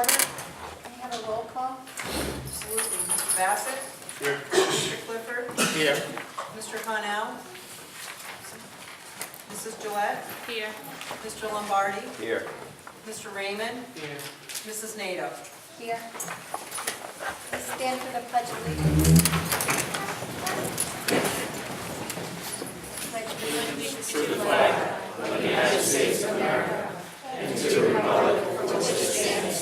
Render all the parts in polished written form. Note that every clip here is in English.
order. Can we have a roll call? Absolutely. Mr. Bassett? Here. Mr. Clifford? Here. Mr. Connell? Mrs. Gillette? Here. Mr. Lombardi? Here. Mr. Raymond? Here. Mrs. Nato? Here. Please stand for the Pledge of Allegiance. Pledge allegiance to the flag of the United States of America and to the republic for which it stands,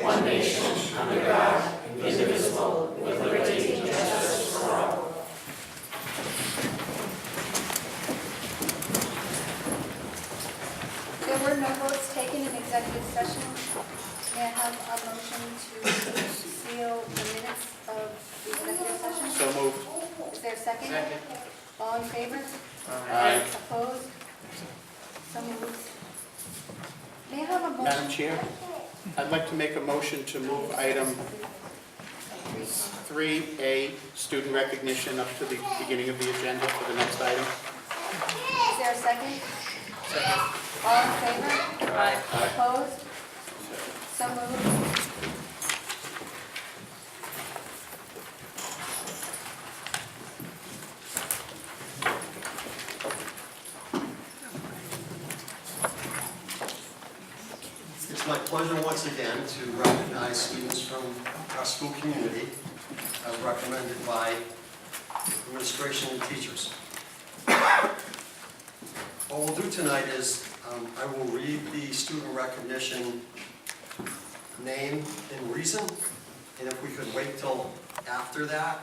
one nation, under God, indivisible, with liberty and justice for all. There were no votes taken in executive session. May I have a motion to seal the minutes of the executive session? So moved. Is there a second? Second. All in favor? Aye. Opposed? So moved. May I have a motion? Madam Chair, I'd like to make a motion to move item 3A, student recognition, up to the beginning of the agenda for the next item. Is there a second? Second. All in favor? Aye. Opposed? So moved. It's my pleasure once again to recognize students from our school community as recommended by administration and teachers. What we'll do tonight is I will read the student recognition name and reason, and if we could wait till after that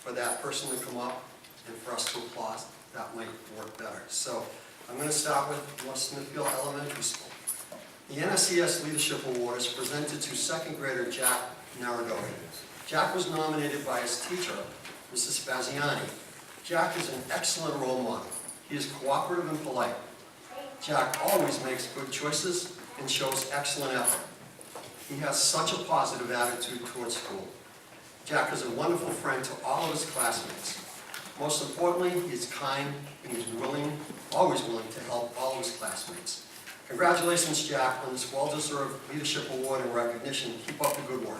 for that person to come up and for us to applaud, that might work better. So I'm going to start with North Smithfield Elementary School. The NSES Leadership Award is presented to second grader Jack Naragoni. Jack was nominated by his teacher, Mrs. Spaziani. Jack is an excellent role model. He is cooperative and polite. Jack always makes good choices and shows excellent effort. He has such a positive attitude towards school. Jack is a wonderful friend to all of his classmates. Most importantly, he is kind and he's always willing to help all of his classmates. Congratulations, Jack, on this well-deserved leadership award and recognition. Keep up the good work.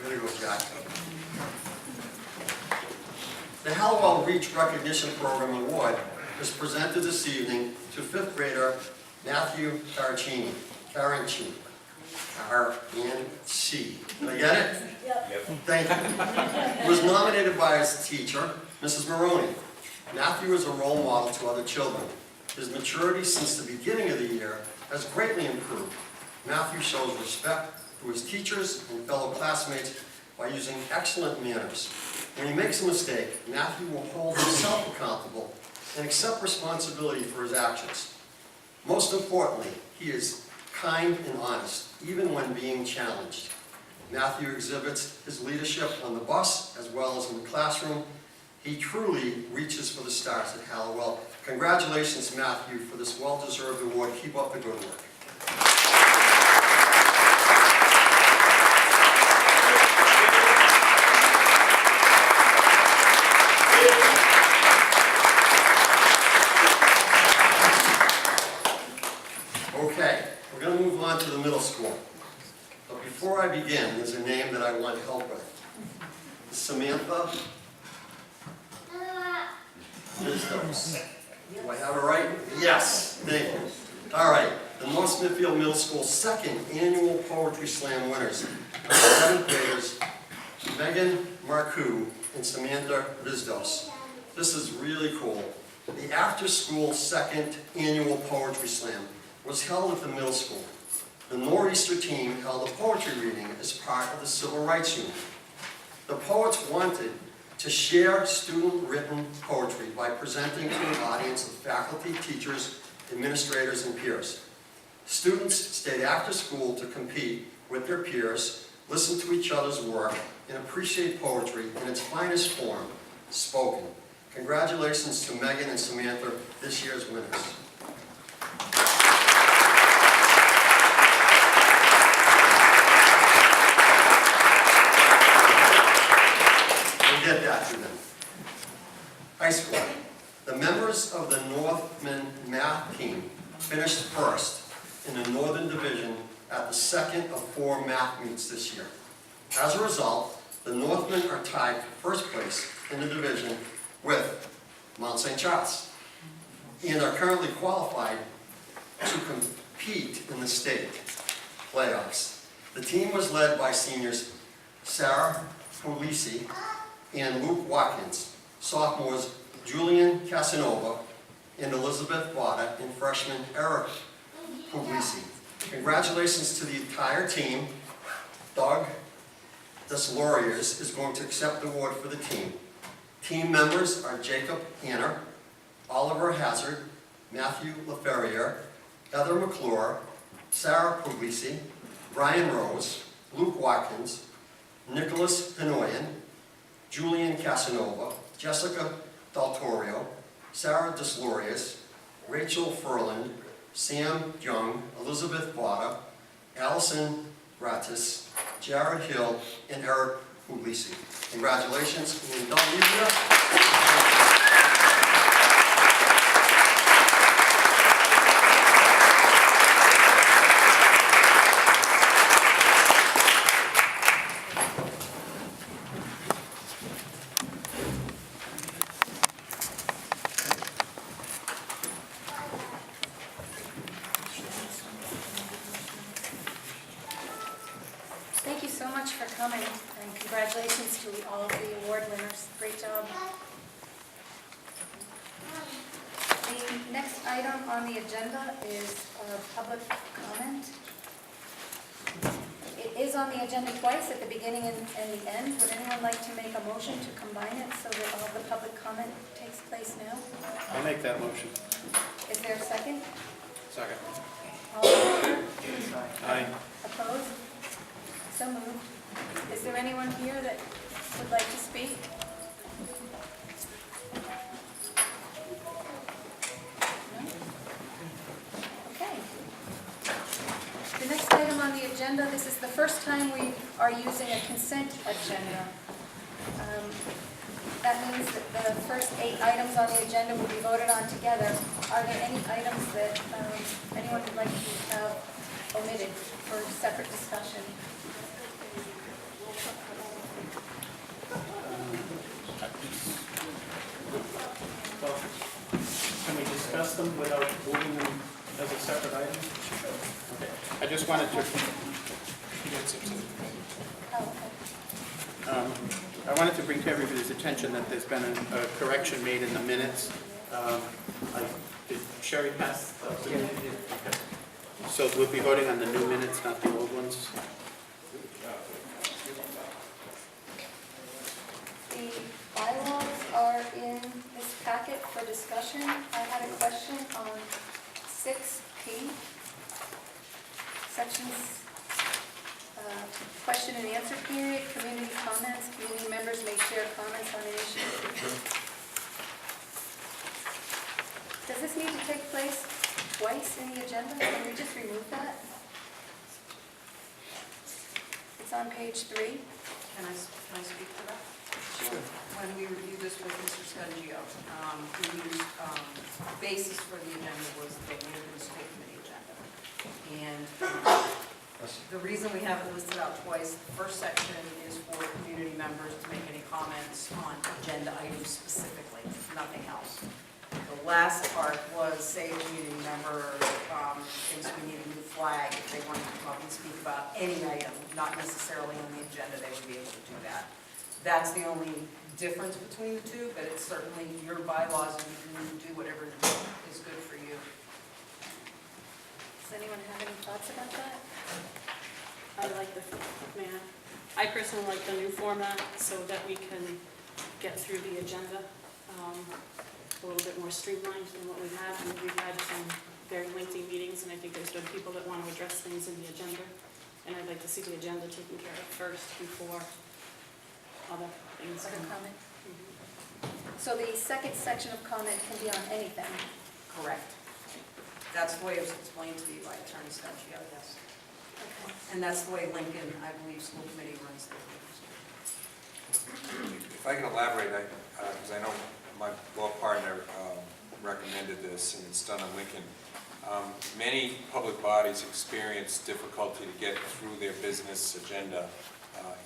Way to go, Jack. The Hallowell Reach Recognition Program Award is presented this evening to 5th grader Matthew Caracini. Did I get it? Yep. Thank you. He was nominated by his teacher, Mrs. Maroney. Matthew is a role model to other children. His maturity since the beginning of the year has greatly improved. Matthew shows respect to his teachers and fellow classmates by using excellent manners. When he makes a mistake, Matthew will hold himself accountable and accept responsibility for his actions. Most importantly, he is kind and honest, even when being challenged. Matthew exhibits his leadership on the bus as well as in the classroom. He truly reaches for the stars at Hallowell. Congratulations, Matthew, for this well-deserved award. Keep up the good work. Okay, we're going to move on to the middle school. But before I begin, there's a name that I want help with. Samantha Disbursement. Do I have it right? Yes, thank you. All right, the North Smithfield Middle School second annual Poetry Slam winners are 7th graders Megan Marcoux and Samantha Vizdos. This is really cool. The after-school second annual Poetry Slam was held at the middle school. The Nor'easter team held a poetry reading as part of the Civil Rights Union. The poets wanted to share student-written poetry by presenting to an audience of faculty, teachers, administrators, and peers. Students stayed after school to compete with their peers, listen to each other's work, and appreciate poetry in its finest form, spoken. Congratulations to Megan and Samantha, this year's winners. High School. The members of the Northman math team finished first in the Northern Division at the second of 4 math meets this year. As a result, the Northmen are tied for first place in the division with Mount St. Charles and are currently qualified to compete in the state playoffs. The team was led by seniors Sarah Puglisi and Luke Watkins, sophomores Julian Casanova and Elizabeth Vada, and freshman Eric Puglisi. Congratulations to the entire team. Doug Deslauriers is going to accept the award for the team. Team members are Jacob Hanner, Oliver Hazard, Matthew LaFerriere, Heather McClure, Sarah Puglisi, Brian Rose, Luke Watkins, Nicholas Pinoyan, Julian Casanova, Jessica Daltorio, Sarah Deslauriers, Rachel Furland, Sam Young, Elizabeth Vada, Allison Gratis, Jared Hill, and Eric Puglisi. Congratulations, and don't leave it up. Thank you so much for coming, and congratulations to all of the award winners. Great job. The next item on the agenda is public comment. It is on the agenda twice, at the beginning and the end. Would anyone like to make a motion to combine it so that all the public comment takes place now? I'll make that motion. Is there a second? Second. All in favor? Aye. Opposed? So moved. Is there anyone here that would like to speak? No? Okay. The next item on the agenda, this is the first time we are using a consent agenda. That means that the first 8 items on the agenda will be voted on together. Are there any items that anyone would like to have omitted for separate discussion? Well, can we discuss them without moving them as a separate item? Okay. I just wanted to... Oh, okay. I wanted to bring to everybody's attention that there's been a correction made in the minutes. Did Sherry pass those? Okay. So we'll be voting on the new minutes, not the old ones. The bylaws are in this packet for discussion. I had a question on 6P, sections, question and answer period, community comments. Community members may share comments on an issue. Does this need to take place twice in the agenda? Can we just remove that? It's on page 3. Can I speak to that? Sure. When we reviewed this with Mr. Scungio, we used, basis for the agenda was the Northern School Committee agenda. And the reason we have it listed out twice, the first section is for community members to make any comments on agenda items specifically, nothing else. The last part was, say, a community member thinks we need a new flag, if they want to come up and speak about any item, not necessarily on the agenda, they would be able to do that. That's the only difference between the two, but it's certainly your bylaws, and you can do whatever is good for you. Does anyone have any thoughts about that? I like the format. I personally like the new format so that we can get through the agenda a little bit more streamlined than what we've had. And we've had some very lengthy meetings, and I think there's good people that want to address things in the agenda. And I'd like to see the agenda taken care of first before other things. Other comment? So the second section of comment can be on anything? Correct. That's the way it was explained to me by Attorney Scungio, yes. Okay. And that's the way Lincoln, I believe, school committee runs their meetings. If I can elaborate, because I know my this, and it's done in Lincoln. Many public bodies experience difficulty to get through their business agenda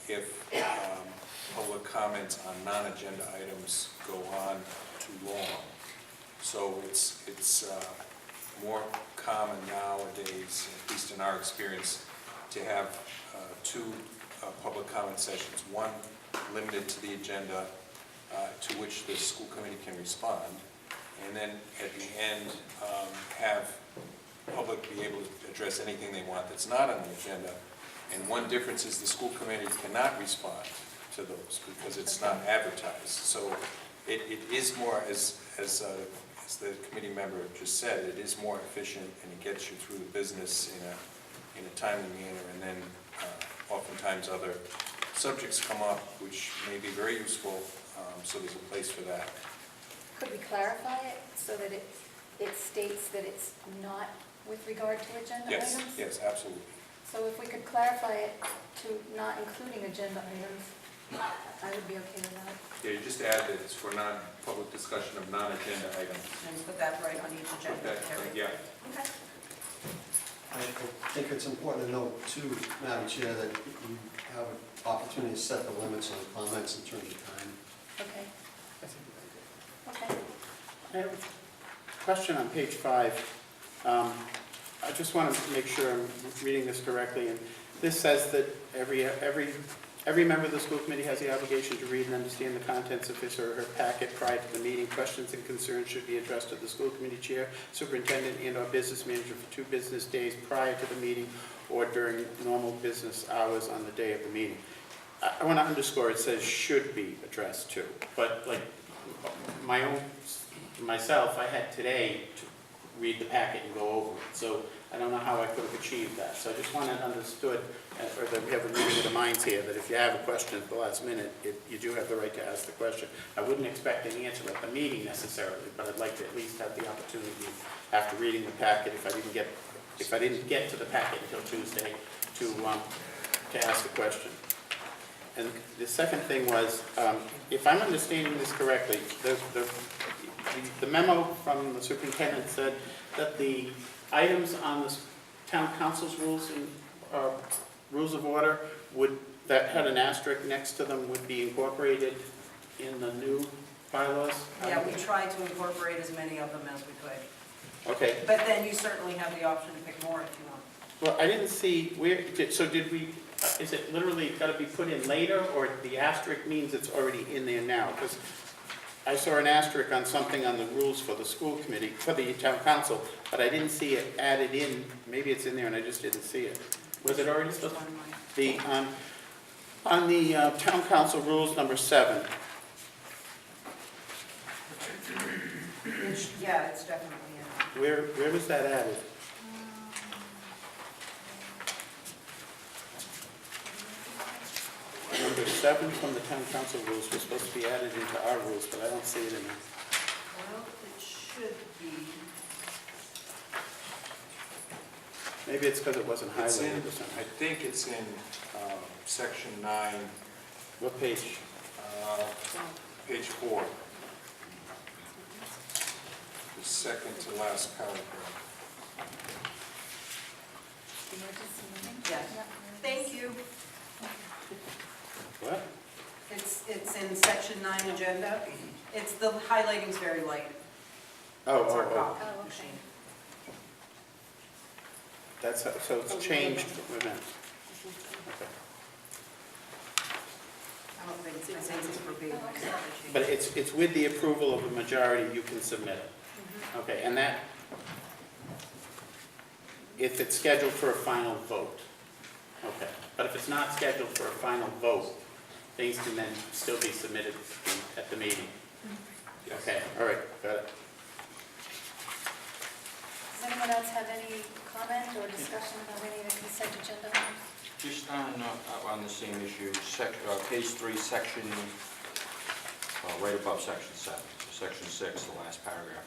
if public comments on non-agenda items go on too long. So it's more common nowadays, at least in our experience, to have two public comment sessions. One limited to the agenda to which the school committee can respond, and then at the end have public be able to address anything they want that's not on the agenda. And one difference is the school committee cannot respond to those because it's not advertised. So it is more, as the committee member just said, it is more efficient and it gets you through the business in a timely manner. And then oftentimes other subjects come up which may be very useful, so there's a place for that. Could we clarify it so that it states that it's not with regard to agenda Yes, items? yes, absolutely. So if we could clarify it to not including agenda items, I would be okay with that. Yeah, you just add that it's for non-public discussion of non-agenda items. And put that right on each agenda. Yeah. Okay. I think it's important to note too, Madam Chair, that you have an opportunity to set the limits on comments in terms of time. Okay. That's a good idea. Okay. I have a question on page 5. I just want to make sure I'm reading this correctly. And this says that every member of the school committee has the obligation to read and understand the contents of his or her packet prior to the meeting. Questions and concerns should be addressed to the school committee chair, superintendent, and/or business manager for 2 business days prior to the meeting or during normal business hours on the day of the meeting. I want to underscore it says should be addressed to, but like myself, I had today to read the packet and go over it. So I don't know how I could have achieved that. So I just want it understood, or that we have a meeting of the minds here, that if you have a question at the last minute, you do have the right to ask the question. I wouldn't expect an answer at the meeting necessarily, but I'd like to at least have the opportunity, after reading the packet, if I didn't get to the packet until Tuesday, to ask the question. And the second thing was, if I'm understanding this correctly, the memo from the superintendent said that the items on the town council's rules and rules of order that had an asterisk next to them would be incorporated in the new bylaws? Yeah, we tried to incorporate as many of them as we could. Okay. But then you certainly have the option to pick more if you want. Well, I didn't see did we, is it literally got to be put in later, or the asterisk means it's already in there now? Because I saw an asterisk on something on the rules for the school committee, for the town council, but I didn't see it added in. Maybe it's in there and I just didn't see it. Was it already supposed to? On the town council rules number 7. Yeah, it's definitely in. Where was that added? Number 7 from the town council rules was supposed to be added into our rules, but I don't see it in there. Well, it should be. Maybe it's because it wasn't It's in, highlighted or something. I think it's in section 9, What page? page 4. The second to last paragraph. Yes. Thank you. What? It's in section 9 agenda. It's, the highlighting's very light. Oh, It's our oh, copy Oh, okay. machine. That's, so it's changed, wait a minute. Okay. I don't think it's verbatim. But it's with the approval of a majority, you can submit it. Okay, and that, if it's scheduled for a final vote. Okay, but if it's not scheduled for a final vote, things can then still be submitted at the meeting. Okay, all right, got it. Does anyone else have any comment or discussion about any of the consent agenda items? Just on the same issue, page 3, section, right above section 7, section 6, the last paragraph.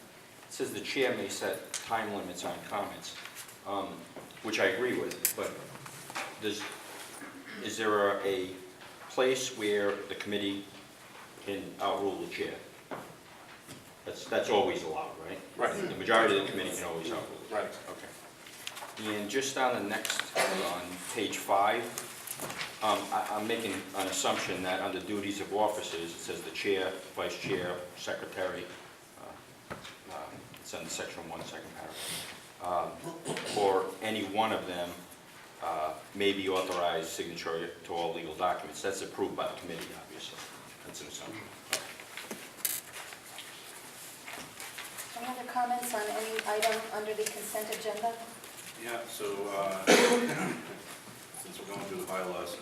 It says the chair may set time limits on comments, which I agree with, but is there a place where the committee can outrule the chair? That's that's always allowed, right? Right. The majority of the committee can always help. Right. Okay. And just on the next, on page 5, I'm making an assumption that under duties of officers, it says the chair, vice chair, secretary, it's in section 1, second paragraph, or any one of them may be authorized signature to all legal documents. That's approved by the committee, obviously. That's an assumption. Any other comments on any item under the consent agenda? Yeah, so, since we're going through the bylaws,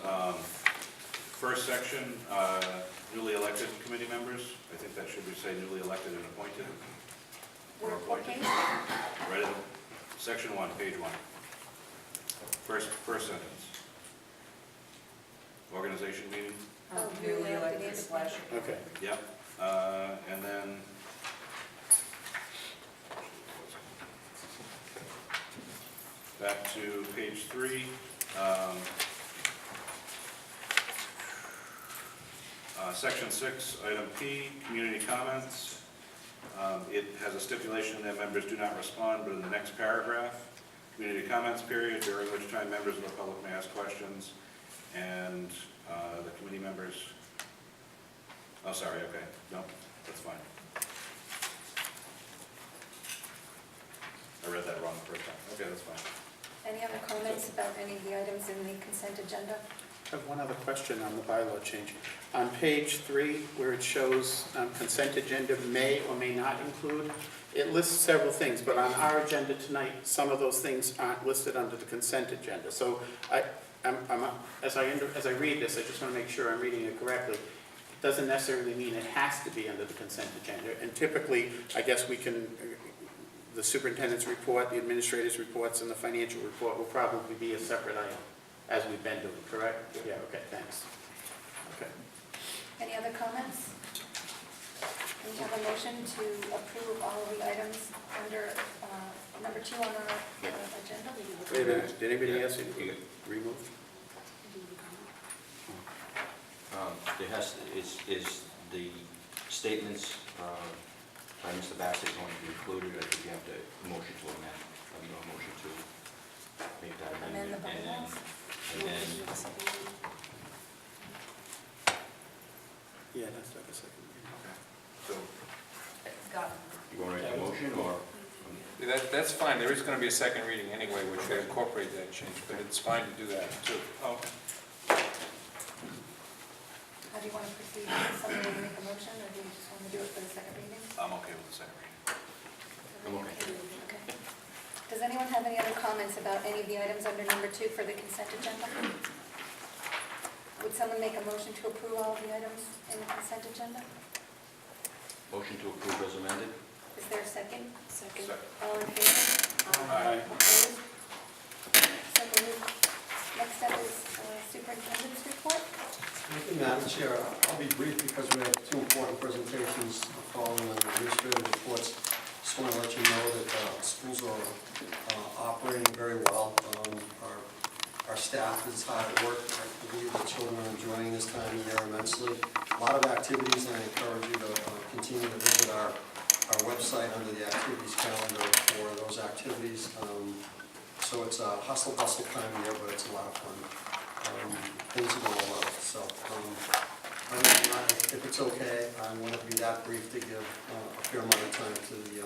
first section, newly elected committee members, I think that should be say newly elected and appointed. Or appointed. Right in section 1, page 1. First sentence. Organization meeting, Newly elected slash. Okay. yep, and then back to page 3, section 6, item P, community comments. It has a stipulation that members do not respond, but in the next paragraph, community comments period, during which time members of the public may ask questions, and the committee members, oh, sorry, okay, no, that's fine. I read that wrong the first time. Okay, that's fine. Any other comments about any of the items in the consent agenda? I have one other question on the bylaw change. On page 3, where it shows consent agenda may or may not include, it lists several things, but on our agenda tonight, some of those things aren't listed under the consent agenda. So as I read this, I just want to make sure I'm reading it correctly. It doesn't necessarily mean it has to be under the consent agenda. And typically, I guess we can, the superintendent's report, the administrator's reports, and the financial report will probably be a separate item, as we've been doing, correct? Yeah, okay, thanks. Okay. Any other comments? We have a motion to approve all of the items under number 2 on our agenda. Wait a minute, did anybody else remove? There has, is the statements by Mr. Bassett going to be included, or do you have to motion to amend, a motion to make that Amend the amendment? bylaws? And then, Yeah, that's like a second reading. So, Got it. you want to make a motion, or? That's fine, there is going to be a second reading anyway, which will incorporate that change, but it's fine to do that too. oh, How do you want to proceed? Does someone want to make a motion, or do you just want to do it for the second reading? I'm okay with the second reading. I'm okay. Okay. Does anyone have any other comments about any of the items under number 2 for the consent agenda? Would someone make a motion to approve all of the items in the consent agenda? Motion to approve as amended? Is there a second? Second. All in favor? Aye. Opposed? So moved. Next up is superintendent's report. Thank you, Madam Chair. I'll be brief because we have 2 important presentations following on the administrative reports. Just want to let you know that schools are operating very well. Our staff is hard at work. I believe the children are enjoying this time of year immensely. A lot of activities, and I encourage you to continue to visit our website under the activities calendar for those activities. So it's a hustle bustle time of year, but it's a lot of fun. Things are going well. So if it's okay, I want to be that brief to give a fair amount of time to the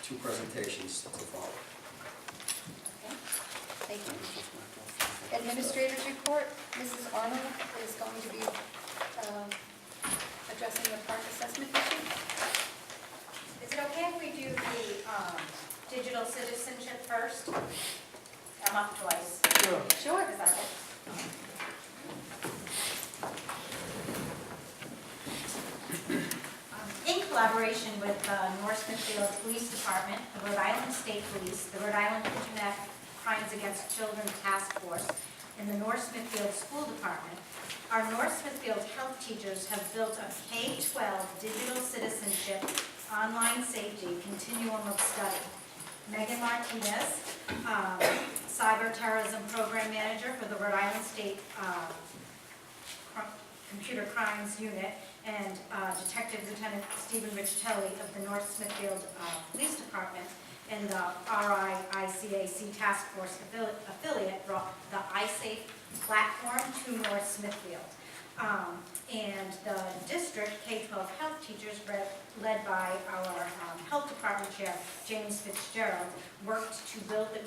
2 presentations to follow. Okay. Thank you. Administrator's report. Mrs. Arnold is going to be addressing the park assessment issue. Is it okay if we do the digital citizenship first? I'm up twice. Sure. Is that it? In collaboration with the North Smithfield Police Department, the Rhode Island State Police, the Rhode Island Internet Crimes Against Children Task Force, and the North Smithfield School Department, our North Smithfield health teachers have built a K-12 digital citizenship online safety continuum of study. Megan Martinez, Cyber Terrorism Program Manager for the Rhode Island State Computer Crimes Unit, and Detective Lieutenant Stephen Richtelli of the North Smithfield Police Department and the RICAC Task Force affiliate brought the iSafe platform to North Smithfield. And the district K-12 health teachers, led by our health department chair, James Fitzgerald, worked to build the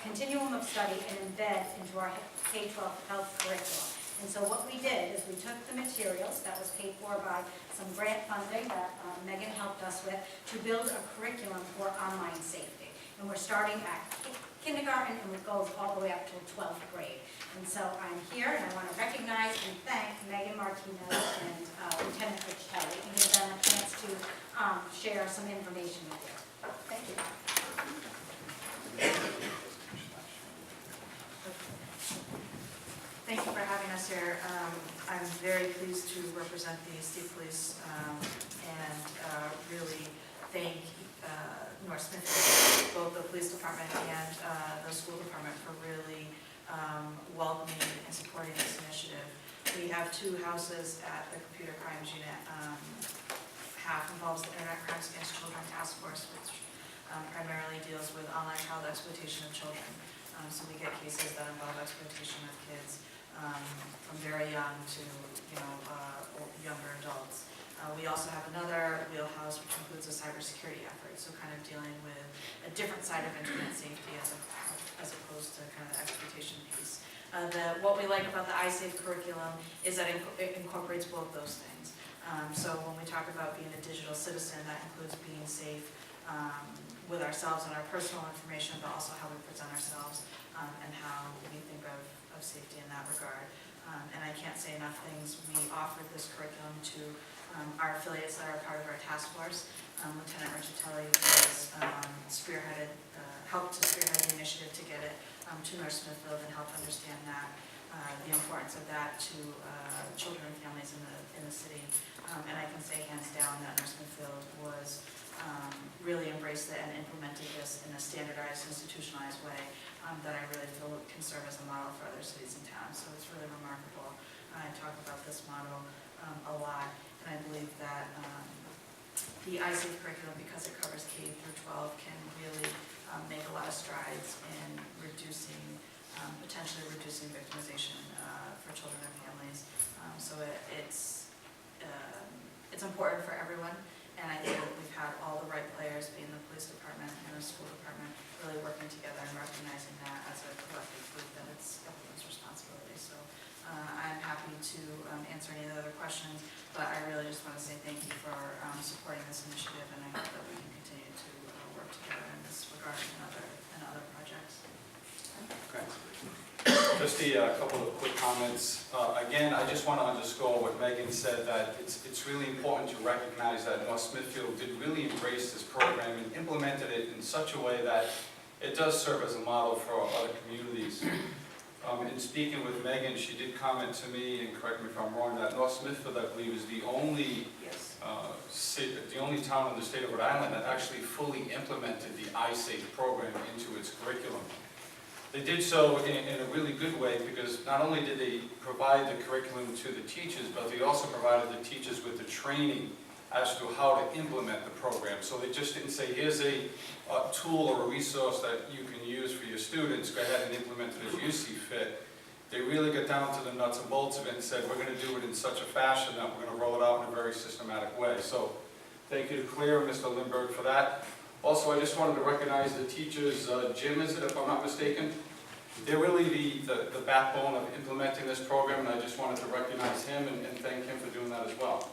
continuum of study and embed into our K-12 health curriculum. And so what we did is we took the materials that was paid for by some grant funding that Megan helped us with to build a curriculum for online safety. And we're starting at kindergarten and it goes all the way up to 12th grade. And so I'm here and I want to recognize and thank Megan Martinez and Lieutenant Richtelli and give them a chance to share some information with you. Thank you. Thank you for having us here. I'm very pleased to represent the State Police and really thank North Smithfield, both the police department and the school department for really welcoming and supporting this initiative. We have two houses at the Computer Crimes Unit. Half involves the Internet Crimes Against Children Task Force, which primarily deals with online child exploitation of children. So we get cases that involve exploitation of kids from very young to younger adults. We also have another wheelhouse which includes a cybersecurity effort, so kind of dealing with a different side of internet safety as opposed to kind of the exploitation piece. What we like about the iSafe curriculum is that it incorporates both those things. So when we talk about being a digital citizen, that includes being safe with ourselves and our personal information, but also how we present ourselves and how we think of safety in that regard. And I can't say enough things. We offered this curriculum to our affiliates that are part of our task force. Lieutenant Richtelli was helped to spearhead the initiative to get it to North Smithfield and help understand that the importance of that to children and families in the city. And I can say hands down that North Smithfield was really embraced it and implemented this in a standardized, institutionalized way that I really feel can serve as a model for other cities and towns. So it's really remarkable. I talk about this model a lot, and I believe that the iSafe curriculum, because it covers K through 12, can really make a lot of strides in potentially reducing victimization for children and families. So it's important for everyone, and I think that we've had all the right players, being the police department and the school department, really working together and recognizing that as a collective group that it's everyone's responsibility. So I'm happy to answer any other questions, but I really just want to say thank you for supporting this initiative, and I hope that we can continue to work together in this regard and other projects. Okay. Just a couple of quick comments. Again, I just want to underscore what Megan said, that it's really important to recognize that North Smithfield did really embrace this program and implemented it in such a way that it does serve as a model for other communities. In speaking with Megan, she did comment to me, and correct me if I'm wrong, that North Smithfield, I believe, is the only town in the state of Rhode Island that actually fully implemented the iSafe program into its curriculum. They did so in a really good way, because not only did they provide the curriculum to the teachers, but they also provided the teachers with the training as to how to implement the program. So they just didn't say, here's a tool or a resource that you can use for your students, go ahead and implement it as you see fit. They really got down to the nuts and bolts of it and said, we're going to do it in such a fashion that we're going to roll it out in a very systematic way. So thank you to Claire and Mr. Lindbergh for that. Also, I just wanted to recognize the teachers. Jim, is it, if I'm not mistaken? They're really the backbone of implementing this program, and I just wanted to recognize him and thank him for doing that as well.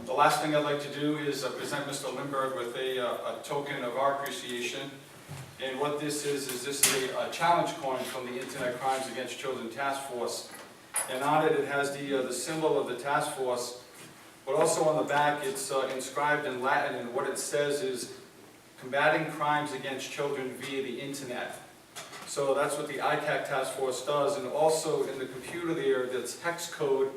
The last thing I'd like to do is present Mr. Lindbergh with a token of our appreciation. And what this is this is a challenge coin from the Internet Crimes Against Children Task Force. And on it has the symbol of the task force, but also on the back it's inscribed in Latin, and what it says is, combating crimes against children via the internet. So that's what the ICAC task force does, and also in the computer there's hex code,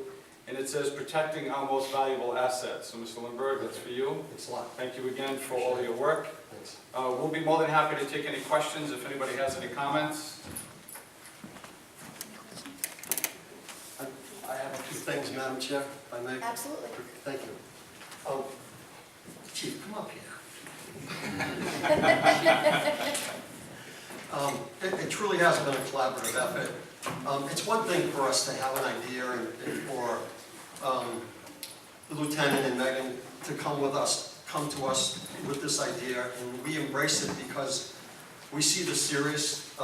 and it says protecting our most valuable assets. So Mr. Lindbergh, that's for you. Thanks a lot. Thank you again for all your work. Thanks. We'll be more than happy to take any questions if anybody has any comments. I have a few things, Madam Chair, if I may. Absolutely. Thank you. Chief, come up here. It truly has been a collaborative effort. It's one thing for us to have an idea and for the lieutenant and Megan to come to us with this idea, and we embrace it because we see the serious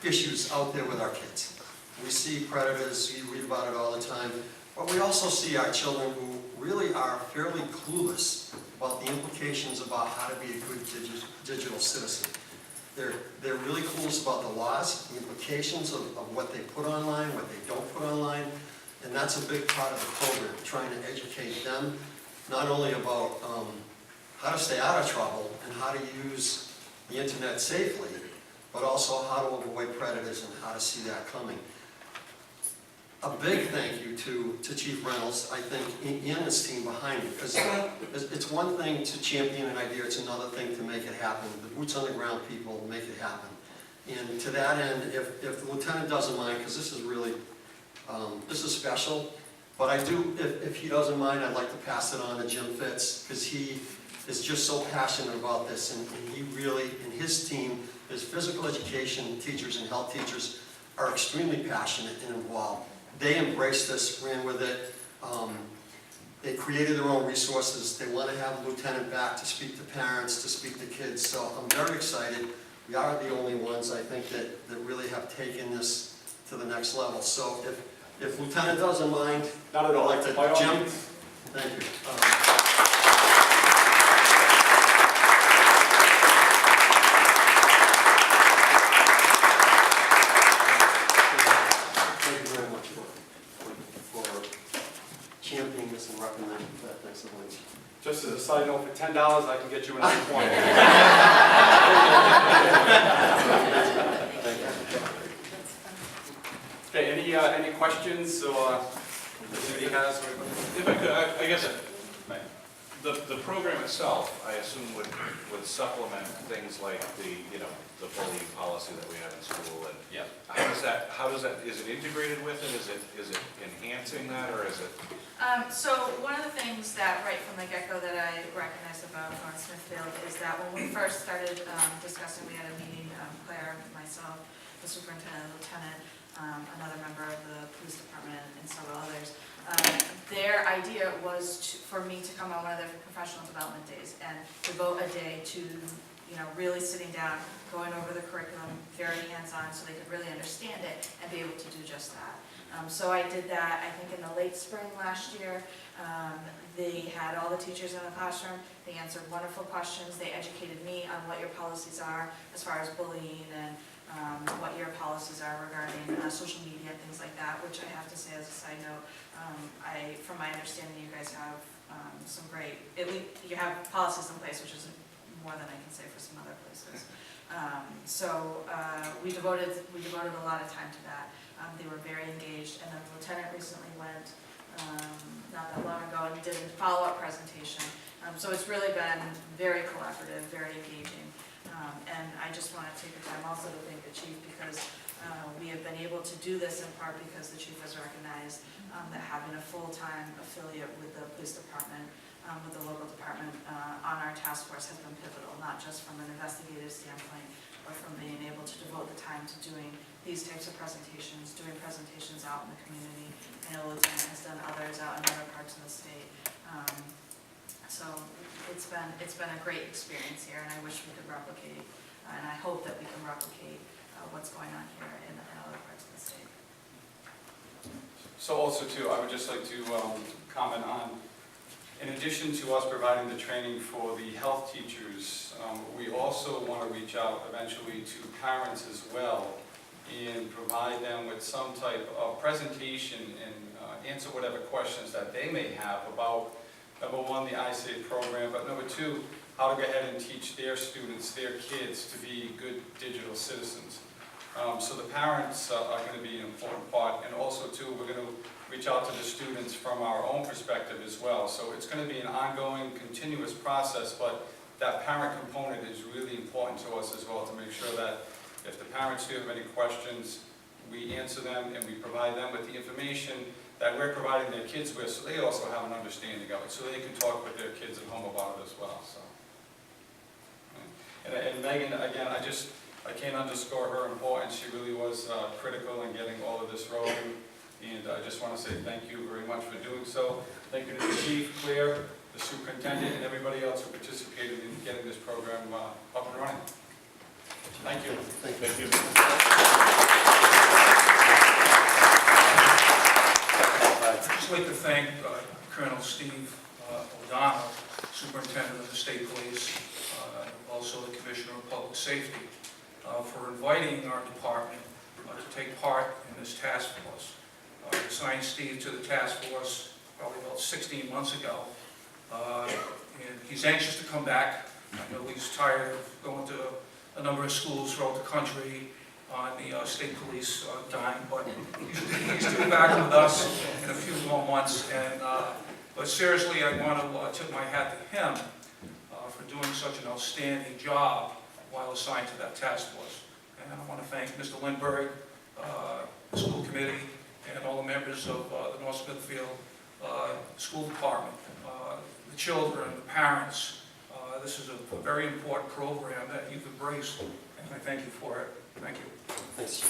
issues out there with our kids. We see predators, you read about it all the time, but we also see our children who really are fairly clueless about the implications about how to be a good digital citizen. They're really clueless about the laws, the implications of what they put online, what they don't put online, and that's a big part of the program, trying to educate them not only about how to stay out of trouble and how to use the internet safely, but also how to avoid predators and how to see that coming. A big thank you to Chief Reynolds, I think, and his team behind it, because it's one thing to champion an idea, it's another thing to make it happen. The boots on the ground people make it happen. And to that end, if the lieutenant doesn't mind, because this is really, this is special, but I do, if he doesn't mind, I'd like to pass it on to Jim Fitz, because he is just so passionate about this, and he really, and his team, his physical education teachers and health teachers are extremely passionate and involved. They embraced this, ran with it. They created their own resources. They want to have the lieutenant back to speak to parents, to speak to kids. So I'm very excited. We are the only ones, I think, that really have taken this to the next level. So if Lieutenant doesn't mind, Not at all. I'd like to, By all Jim, means. thank you. Thank you very much for championing this and recommending that. Thanks so much. Just as a side note, for $10, I can get you another point. Okay, any questions or anybody has? If I could, I guess the program itself, I assume would supplement things like the bullying policy that we have in school, and Yeah. how does that, is it integrated with it? Is it enhancing that, or is it? So one of the things that right from the get-go that I recognized about North Smithfield is that when we first started discussing, we had a meeting, Claire, myself, the superintendent, the lieutenant, another member of the police department, and several others. Their idea was for me to come on one of their professional development days and devote a day to really sitting down, going over the curriculum, very hands-on, so they could really understand it and be able to do just that. So I did that, I think, in the late spring last year. They had all the teachers in the classroom. They answered wonderful questions. They educated me on what your policies are as far as bullying and what your policies are regarding social media and things like that, which I have to say as a side note, from my understanding, you guys have some great, at least you have policies in place, which is more than I can say for some other places. We devoted a lot of time to that. They were very engaged, and then the lieutenant recently went not that long ago and did a follow-up presentation. So it's really been very collaborative, very engaging. And I just want to take the time also to thank the chief, because we have been able to do this in part because the chief has recognized that having a full-time affiliate with the police department, with the local department on our task force has been pivotal, not just from an investigative standpoint, but from being able to devote the time to doing these types of presentations, doing presentations out in the community. I know Lieutenant has done others out in other parts of the state. So it's been a great experience here, and I wish we could replicate, and I hope that we can replicate what's going on here in other parts of the state. So also too, I would just like to comment on, in addition to us providing the training for the health teachers, we also want to reach out eventually to parents as well and provide them with some type of presentation and answer whatever questions that they may have about, number one, the I-SAFE program, but number two, how to go ahead and teach their students, their kids, to be good digital citizens. So the parents are going to be an important part, and also too, we're going to reach out to the students from our own perspective as well. So it's going to be an ongoing, continuous process, but that parent component is really important to us as well, to make sure that if the parents do have any questions, we answer them and we provide them with the information that we're providing their kids with, so they also have an understanding of it, so they can talk with their kids at home about it as well, so. And Megan, again, I can't underscore her importance. She really was critical in getting all of this rolling, and I just want to say thank you very much for doing so. Thank you to the chief, Claire, the superintendent, and everybody else who participated in getting this program up and running. Thank you. Thank you. I'd just like to thank Colonel Steve O'Donnell, Superintendent of the State Police, also the Commissioner of Public Safety, for inviting our department to take part in this task force. I assigned Steve to the task force probably about 16 months ago, and he's anxious to come back. I know he's tired of going to a number of schools throughout the country on the state police dime, but he's to be back with us in a few more months. And but seriously, I want to tip my hat to him for doing such an outstanding job while assigned to that task force. And I want to thank Mr. Lindbergh, the school committee, and all the members of the North Smithfield School Department, the children, the parents. This is a very important program that you've embraced, and I thank you for it. Thank you. Thanks.